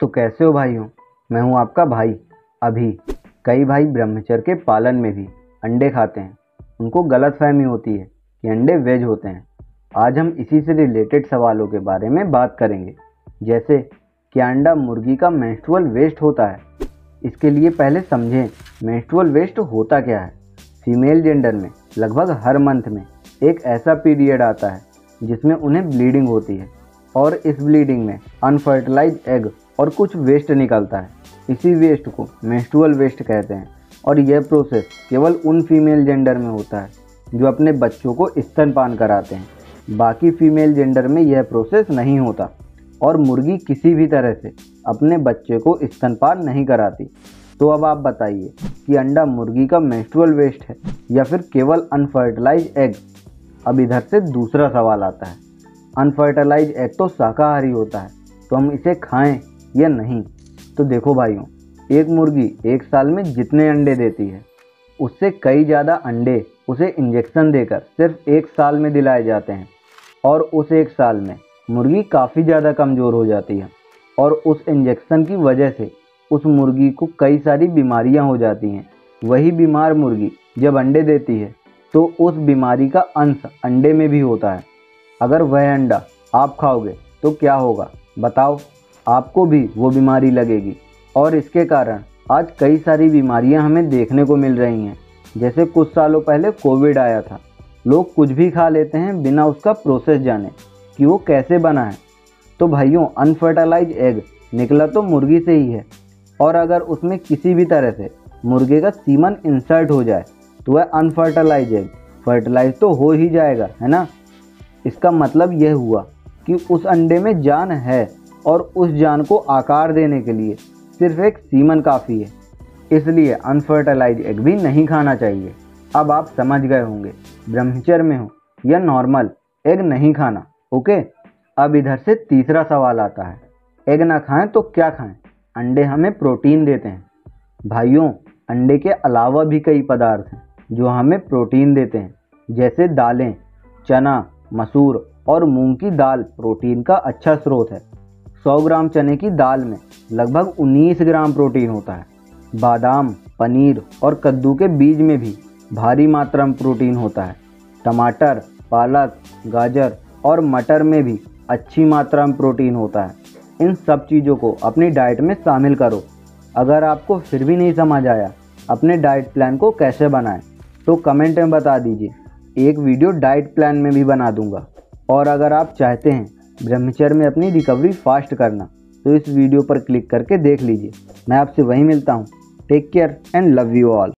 तो कैसे हो भाइयों। मैं हूं आपका भाई अभी। कई भाई ब्रह्मचर्य के पालन में भी अंडे खाते हैं। उनको गलतफहमी होती है कि अंडे वेज होते हैं। आज हम इसी से रिलेटेड सवालों के बारे में बात करेंगे, जैसे क्या अंडा मुर्गी का मेंस्ट्रुअल वेस्ट होता है। इसके लिए पहले समझें मेंस्ट्रुअल वेस्ट होता क्या है। फीमेल जेंडर में लगभग हर मंथ में एक ऐसा पीरियड आता है जिसमें उन्हें ब्लीडिंग होती है और इस ब्लीडिंग में अनफर्टिलाइज एग और कुछ वेस्ट निकलता है। इसी वेस्ट को मेंस्ट्रुअल वेस्ट कहते हैं और यह प्रोसेस केवल उन फीमेल जेंडर में होता है जो अपने बच्चों को स्तनपान कराते हैं। बाकी फीमेल जेंडर में यह प्रोसेस नहीं होता और मुर्गी किसी भी तरह से अपने बच्चे को स्तनपान नहीं कराती। तो अब आप बताइए कि अंडा मुर्गी का मेंस्ट्रुअल वेस्ट है या फिर केवल अनफर्टिलाइज एग। अब इधर से दूसरा सवाल आता है, अनफर्टिलाइज एग तो शाकाहारी होता है, तो हम इसे खाएं या नहीं। तो देखो भाइयों, एक मुर्गी एक साल में जितने अंडे देती है उससे कई ज़्यादा अंडे उसे इंजेक्शन देकर सिर्फ एक साल में दिलाए जाते हैं और उस एक साल में मुर्गी काफ़ी ज़्यादा कमज़ोर हो जाती है और उस इंजेक्शन की वजह से उस मुर्गी को कई सारी बीमारियां हो जाती हैं। वही बीमार मुर्गी जब अंडे देती है तो उस बीमारी का अंश अंडे में भी होता है। अगर वह अंडा आप खाओगे तो क्या होगा बताओ, आपको भी वो बीमारी लगेगी और इसके कारण आज कई सारी बीमारियां हमें देखने को मिल रही हैं। जैसे कुछ सालों पहले कोविड आया था, लोग कुछ भी खा लेते हैं बिना उसका प्रोसेस जाने कि वो कैसे बना है। तो भाइयों, अनफर्टिलाइज एग निकला तो मुर्गी से ही है और अगर उसमें किसी भी तरह से मुर्गे का सीमन इंसर्ट हो जाए तो वह अनफर्टिलाइज एग फर्टिलाइज तो हो ही जाएगा, है ना। इसका मतलब यह हुआ कि उस अंडे में जान है और उस जान को आकार देने के लिए सिर्फ एक सीमन काफ़ी है। इसलिए अनफर्टिलाइज एग भी नहीं खाना चाहिए। अब आप समझ गए होंगे, ब्रह्मचर्य में हो या नॉर्मल, एग नहीं खाना। ओके। अब इधर से तीसरा सवाल आता है, एग ना खाएं तो क्या खाएं। अंडे हमें प्रोटीन देते हैं। भाइयों, अंडे के अलावा भी कई पदार्थ हैं जो हमें प्रोटीन देते हैं, जैसे दालें, चना, मसूर और मूंग की दाल प्रोटीन का अच्छा स्रोत है। 100 ग्राम चने की दाल में लगभग 19 ग्राम प्रोटीन होता है। बादाम, पनीर और कद्दू के बीज में भी भारी मात्रा में प्रोटीन होता है। टमाटर, पालक, गाजर और मटर में भी अच्छी मात्रा में प्रोटीन होता है। इन सब चीज़ों को अपनी डाइट में शामिल करो। अगर आपको फिर भी नहीं समझ आया अपने डाइट प्लान को कैसे बनाएं, तो कमेंट में बता दीजिए, एक वीडियो डाइट प्लान में भी बना दूंगा। और अगर आप चाहते हैं ब्रह्मचर्य में अपनी रिकवरी फास्ट करना तो इस वीडियो पर क्लिक करके देख लीजिए। मैं आपसे वहीं मिलता हूँ। Take care and love you all.